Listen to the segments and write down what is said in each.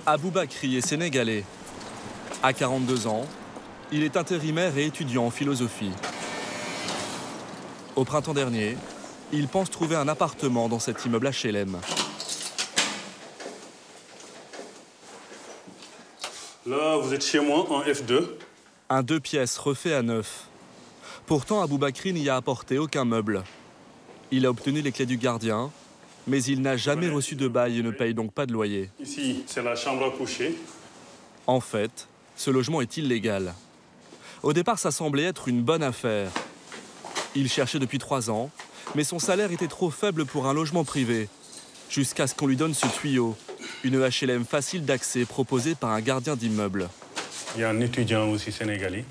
Aboubakri est sénégalais. À 42 ans, il est intérimaire et étudiant en philosophie. Au printemps dernier, il pense trouver un appartement dans cet immeuble HLM. Là, vous êtes chez moi en F2. Un 2 pièces refait à neuf. Pourtant, Aboubakri n'y a apporté aucun meuble. Il a obtenu les clés du gardien, mais il n'a jamais reçu de bail et ne paye donc pas de loyer. Ici, c'est la chambre à coucher. En fait, ce logement est illégal. Au départ, ça semblait être une bonne affaire. Il cherchait depuis 3 ans, mais son salaire était trop faible pour un logement privé, jusqu'à ce qu'on lui donne ce tuyau, une HLM facile d'accès proposée par un gardien d'immeuble. Il y a un étudiant aussi sénégalais.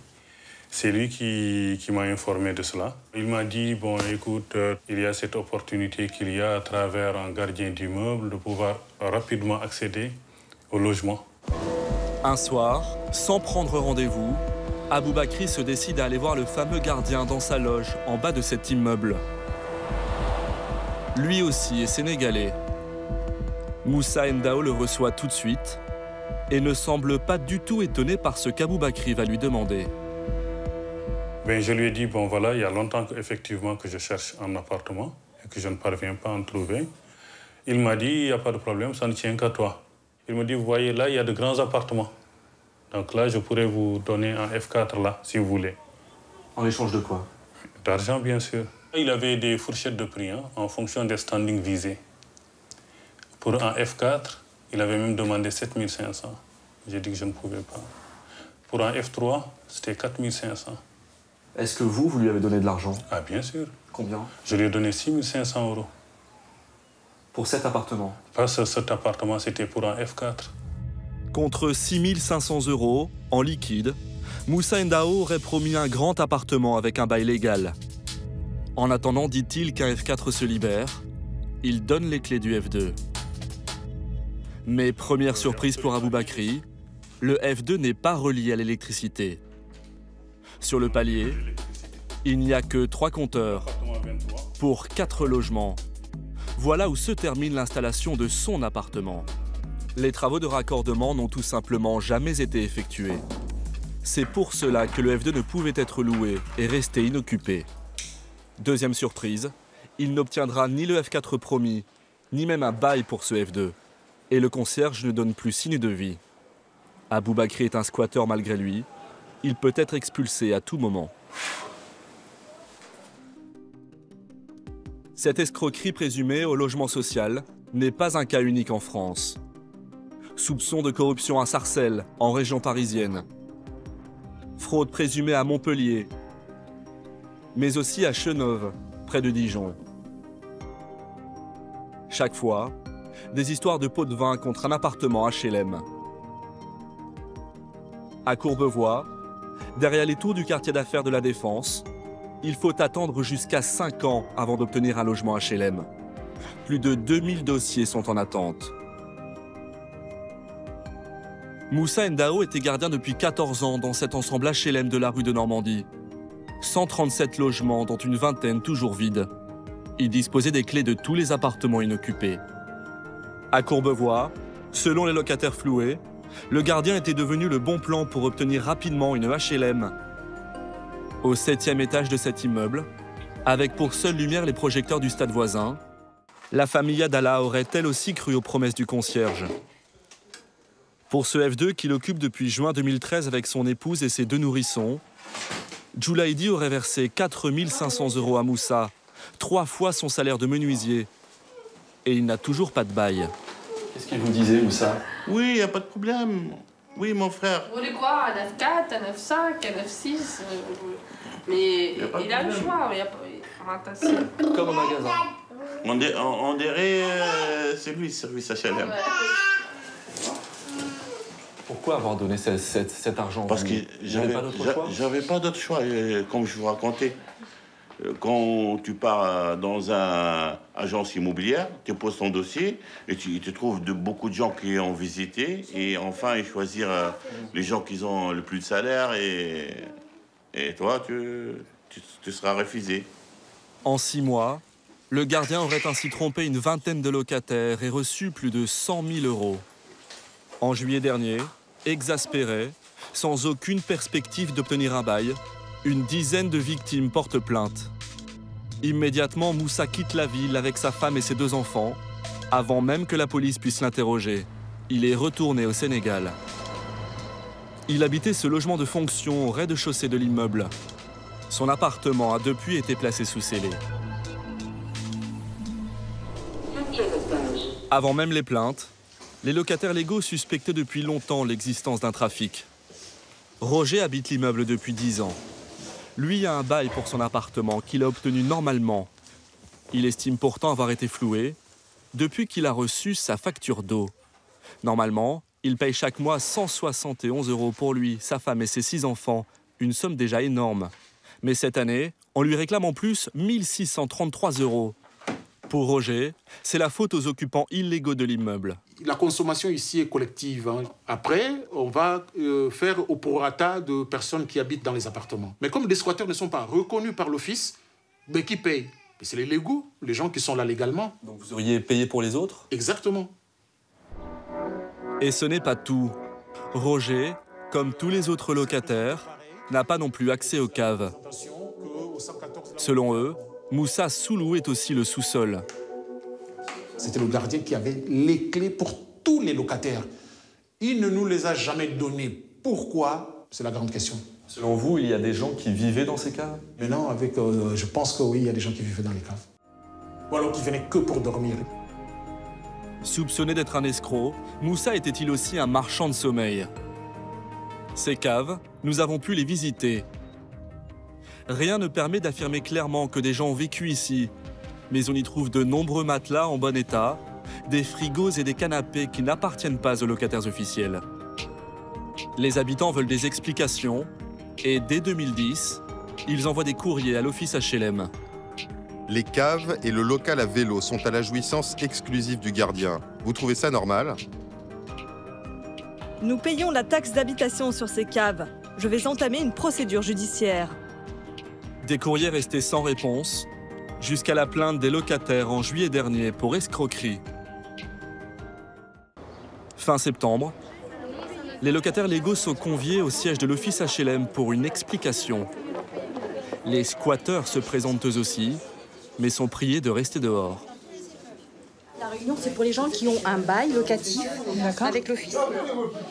C'est lui qui m'a informé de cela. Il m'a dit, bon, écoute, il y a cette opportunité qu'il y a à travers un gardien d'immeuble de pouvoir rapidement accéder au logement. Un soir, sans prendre rendez-vous, Aboubakri se décide à aller voir le fameux gardien dans sa loge en bas de cet immeuble. Lui aussi est sénégalais. Moussa Ndao le reçoit tout de suite et ne semble pas du tout étonné par ce qu'Aboubakri va lui demander. Ben, je lui ai dit, bon voilà, il y a longtemps effectivement que je cherche un appartement et que je ne parviens pas à en trouver. Il m'a dit, il n'y a pas de problème, ça ne tient qu'à toi. Il me dit, vous voyez là, il y a de grands appartements. Donc là, je pourrais vous donner un F4 là, si vous voulez. En échange de quoi? D'argent, bien sûr. Il avait des fourchettes de prix en fonction des standings visés. Pour un F4, il avait même demandé 7 500. J'ai dit que je ne pouvais pas. Pour un F3, c'était 4 500. Est-ce que vous lui avez donné de l'argent? Ah, bien sûr. Combien? Je lui ai donné 6 500 euros. Pour cet appartement? Parce que cet appartement, c'était pour un F4. Contre 6 500 euros, en liquide, Moussa Ndao aurait promis un grand appartement avec un bail légal. En attendant, dit-il, qu'un F4 se libère, il donne les clés du F2. Mais première surprise pour Aboubakri, le F2 n'est pas relié à l'électricité. Sur le palier, il n'y a que 3 compteurs pour 4 logements. Voilà où se termine l'installation de son appartement. Les travaux de raccordement n'ont tout simplement jamais été effectués. C'est pour cela que le F2 ne pouvait être loué et restait inoccupé. Deuxième surprise, il n'obtiendra ni le F4 promis, ni même un bail pour ce F2. Et le concierge ne donne plus signe de vie. Aboubakri est un squatteur malgré lui. Il peut être expulsé à tout moment. Cette escroquerie présumée au logement social n'est pas un cas unique en France. Soupçons de corruption à Sarcelles, en région parisienne. Fraude présumée à Montpellier, mais aussi à Chenôve, près de Dijon. Chaque fois, des histoires de pots de vin contre un appartement HLM. À Courbevoie, derrière les tours du quartier d'affaires de la Défense, il faut attendre jusqu'à 5 ans avant d'obtenir un logement HLM. Plus de 2000 dossiers sont en attente. Moussa Ndao était gardien depuis 14 ans dans cet ensemble HLM de la rue de Normandie. 137 logements, dont une vingtaine toujours vides. Il disposait des clés de tous les appartements inoccupés. À Courbevoie, selon les locataires floués, le gardien était devenu le bon plan pour obtenir rapidement une HLM. Au 7e étage de cet immeuble, avec pour seule lumière les projecteurs du stade voisin, la famille Adala aurait elle aussi cru aux promesses du concierge. Pour ce F2 qu'il occupe depuis juin 2013 avec son épouse et ses 2 nourrissons, Djoulaïdi aurait versé 4 500 euros à Moussa, 3 fois son salaire de menuisier. Et il n'a toujours pas de bail. Qu'est-ce qu'il vous disait, Moussa? Oui, il n'y a pas de problème. Oui, mon frère. Vous voulez quoi? Un F4, un F5, un F6 mais il a le choix. Il y a pas... Comme au magasin. On dirait c'est lui, service HLM. Pourquoi avoir donné cet argent? Parce que j'avais pas d'autre choix. Comme je vous racontais, quand tu pars dans une agence immobilière, tu poses ton dossier et tu trouves beaucoup de gens qui ont visité et enfin ils choisir les gens qui ont le plus de salaire et toi, tu seras refusé. En 6 mois, le gardien aurait ainsi trompé une vingtaine de locataires et reçu plus de 100 000 euros. En juillet dernier, exaspérés, sans aucune perspective d'obtenir un bail, une dizaine de victimes portent plainte. Immédiatement, Moussa quitte la ville avec sa femme et ses 2 enfants, avant même que la police puisse l'interroger. Il est retourné au Sénégal. Il habitait ce logement de fonction au rez-de-chaussée de l'immeuble. Son appartement a depuis été placé sous scellé. Avant même les plaintes, les locataires légaux suspectaient depuis longtemps l'existence d'un trafic. Roger habite l'immeuble depuis 10 ans. Lui a un bail pour son appartement qu'il a obtenu normalement. Il estime pourtant avoir été floué depuis qu'il a reçu sa facture d'eau. Normalement, il paye chaque mois 171 € pour lui, sa femme et ses 6 enfants, une somme déjà énorme. Mais cette année, on lui réclame en plus 1 633 €. Pour Roger, c'est la faute aux occupants illégaux de l'immeuble. La consommation ici est collective. Après, on va faire au prorata de personnes qui habitent dans les appartements. Mais comme les squatteurs ne sont pas reconnus par l'office, mais qui payent? C'est les légaux, les gens qui sont là légalement. Donc vous auriez payé pour les autres? Exactement. Et ce n'est pas tout. Roger, comme tous les autres locataires, n'a pas non plus accès aux caves. Selon eux, Moussa sous-louait aussi le sous-sol. C'était le gardien qui avait les clés pour tous les locataires. Il ne nous les a jamais données. Pourquoi? C'est la grande question. Selon vous, il y a des gens qui vivaient dans ces caves? Mais non, je pense que oui, il y a des gens qui vivaient dans les caves. Ou alors qui venaient que pour dormir. Soupçonné d'être un escroc, Moussa était-il aussi un marchand de sommeil? Ces caves, nous avons pu les visiter. Rien ne permet d'affirmer clairement que des gens ont vécu ici, mais on y trouve de nombreux matelas en bon état, des frigos et des canapés qui n'appartiennent pas aux locataires officiels. Les habitants veulent des explications et dès 2010, ils envoient des courriers à l'office HLM. Les caves et le local à vélo sont à la jouissance exclusive du gardien. Vous trouvez ça normal? Nous payons la taxe d'habitation sur ces caves. Je vais entamer une procédure judiciaire. Des courriers restés sans réponse, jusqu'à la plainte des locataires en juillet dernier pour escroquerie. Fin septembre, les locataires légaux sont conviés au siège de l'office HLM pour une explication. Les squatteurs se présentent eux aussi, mais sont priés de rester dehors. La réunion, c'est pour les gens qui ont un bail locatif avec l'office.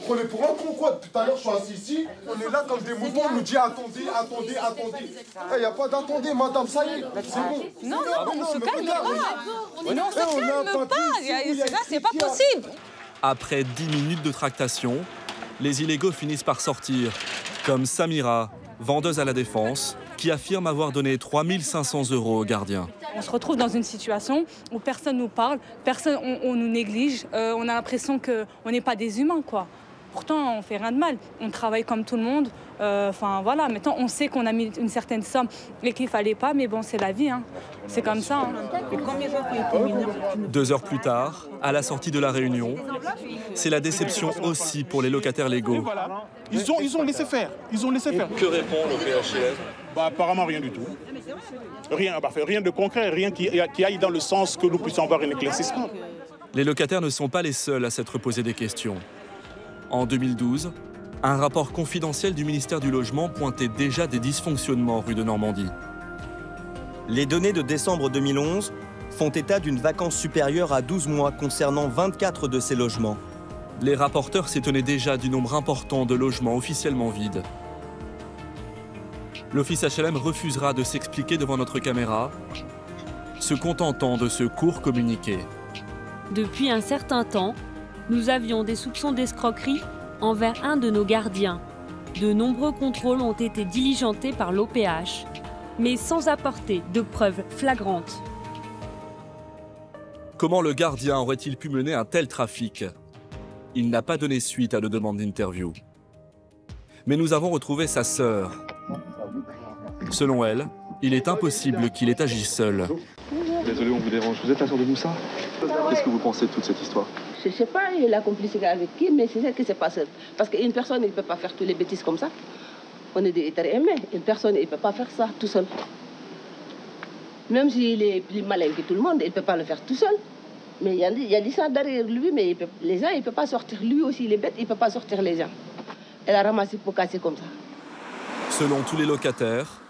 On est pour un con quoi? Tout à l'heure, je suis assis ici, on est là comme des moutons, on nous dit attendez, attendez, attendez. Il n'y a pas d'attendez, madame, ça y est, c'est bon. Non, on se calme pas. Non, on se calme pas. Là, c'est pas possible. Après 10 minutes de tractation, les illégaux finissent par sortir, comme Samira, vendeuse à la Défense, qui affirme avoir donné 3 500 € au gardien. On se retrouve dans une situation où personne nous parle, on nous néglige, on a l'impression qu'on n'est pas des humains, quoi. Pourtant, on fait rien de mal. On travaille comme tout le monde. Voilà. Maintenant, on sait qu'on a mis une certaine somme et qu'il fallait pas, mais bon, c'est la vie. C'est comme ça. 2 heures plus tard, à la sortie de la réunion, c'est la déception aussi pour les locataires légaux. Voilà. Ils ont laissé faire. Ils ont laissé faire. Que répond le PHLM? Apparemment, rien du tout. Rien de concret, rien qui aille dans le sens que nous puissions avoir un éclaircissement. Les locataires ne sont pas les seuls à s'être posé des questions. En 2012, un rapport confidentiel du ministère du Logement pointait déjà des dysfonctionnements rue de Normandie. Les données de décembre 2011 font état d'une vacance supérieure à 12 mois concernant 24 de ces logements. Les rapporteurs s'étonnaient déjà du nombre important de logements officiellement vides. L'office HLM refusera de s'expliquer devant notre caméra, se contentant de ce court communiqué. Depuis un certain temps, nous avions des soupçons d'escroquerie envers un de nos gardiens. De nombreux contrôles ont été diligentés par l'OPH, mais sans apporter de preuves flagrantes. Comment le gardien aurait-il pu mener un tel trafic? Il n'a pas donné suite à nos demandes d'interview. Mais nous avons retrouvé sa sœur. Selon elle, il est impossible qu'il ait agi seul. Désolé, on vous dérange. Vous êtes la sœur de Moussa? Qu'est-ce que vous pensez de toute cette histoire? Je ne sais pas, il a complicité avec qui, mais c'est ça qui s'est passé. Parce qu'une personne ne peut pas faire toutes les bêtises comme ça. On est des êtres humains. Une personne ne peut pas faire ça tout seul. Même s'il est plus malin que tout le monde, il ne peut pas le faire tout seul. Mais il y a des gens derrière lui, mais les gens, il ne peuvent pas sortir. Lui aussi, il est bête, il ne peut pas sortir les gens. Elle a ramassé pour casser comme ça. Selon tous les locataires,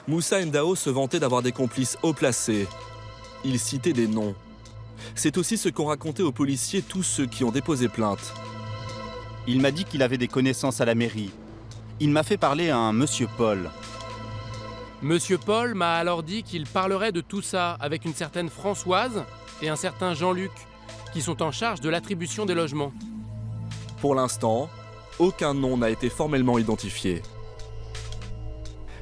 Moussa Ndao se vantait d'avoir des complices haut placés. Il citait des noms. C'est aussi ce qu'ont raconté aux policiers tous ceux qui ont déposé plainte. Il m'a dit qu'il avait des connaissances à la mairie. Il m'a fait parler à un monsieur Paul. Monsieur Paul m'a alors dit qu'il parlerait de tout ça avec une certaine Françoise et un certain Jean-Luc, qui sont en charge de l'attribution des logements. Pour l'instant, aucun nom n'a été formellement identifié.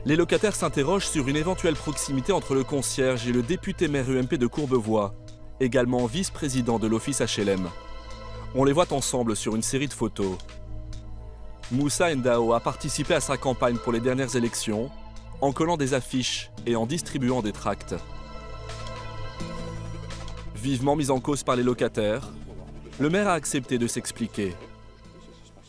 Les locataires s'interrogent sur une éventuelle proximité entre le concierge et le député maire UMP de Courbevoie, également vice-président de l'office HLM. On les voit ensemble sur une série de photos. Moussa Ndao a participé à sa campagne pour les dernières élections en collant des affiches et en distribuant des tracts. Vivement mis en cause par les locataires, le maire a accepté de s'expliquer.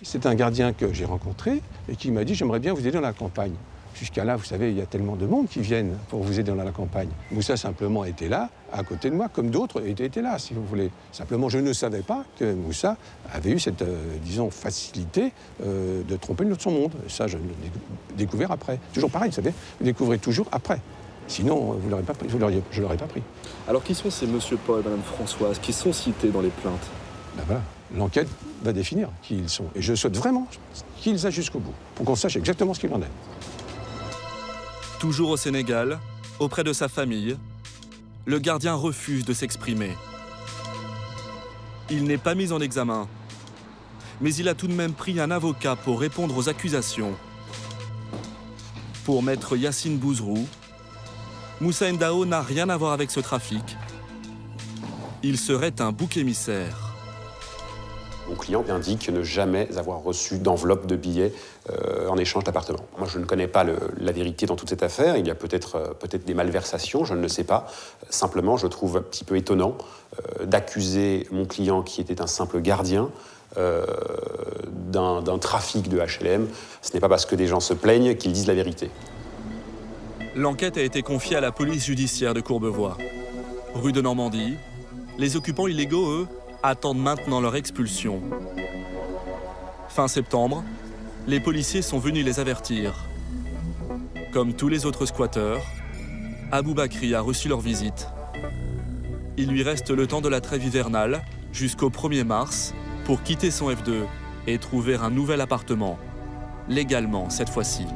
C'est un gardien que j'ai rencontré et qui m'a dit « j'aimerais bien vous aider dans la campagne ». Jusqu'à là, vous savez, il y a tellement de monde qui viennent pour vous aider dans la campagne. Moussa simplement était là, à côté de moi, comme d'autres étaient là, si vous voulez. Simplement, je ne savais pas que Moussa avait eu cette, disons, facilité de tromper son monde. Ça, je l'ai découvert après. Toujours pareil, vous savez, vous découvrez toujours après. Sinon, vous l'aurez pas pris, je ne l'aurais pas pris. Alors, qui sont ces monsieur Paul, madame Françoise, qui sont cités dans les plaintes? Ben voilà, l'enquête va définir qui ils sont. Et je souhaite vraiment qu'ils aillent jusqu'au bout, pour qu'on sache exactement ce qu'il en est. Toujours au Sénégal, auprès de sa famille, le gardien refuse de s'exprimer. Il n'est pas mis en examen, mais il a tout de même pris un avocat pour répondre aux accusations. Pour maître Yassine Bouzrou, Moussa Ndao n'a rien à voir avec ce trafic. Il serait un bouc émissaire. Mon client indique ne jamais avoir reçu d'enveloppe de billets en échange d'appartements. Moi, je ne connais pas la vérité dans toute cette affaire. Il y a peut-être des malversations, je ne le sais pas. Simplement, je trouve un petit peu étonnant d'accuser mon client, qui était un simple gardien, d'un trafic de HLM. Ce n'est pas parce que des gens se plaignent qu'ils disent la vérité. L'enquête a été confiée à la police judiciaire de Courbevoie. Rue de Normandie, les occupants illégaux, eux, attendent maintenant leur expulsion. Fin septembre, les policiers sont venus les avertir. Comme tous les autres squatteurs, Aboubakri a reçu leur visite. Il lui reste le temps de la trêve hivernale, jusqu'au 1er mars, pour quitter son F2 et trouver un nouvel appartement, légalement cette fois-ci.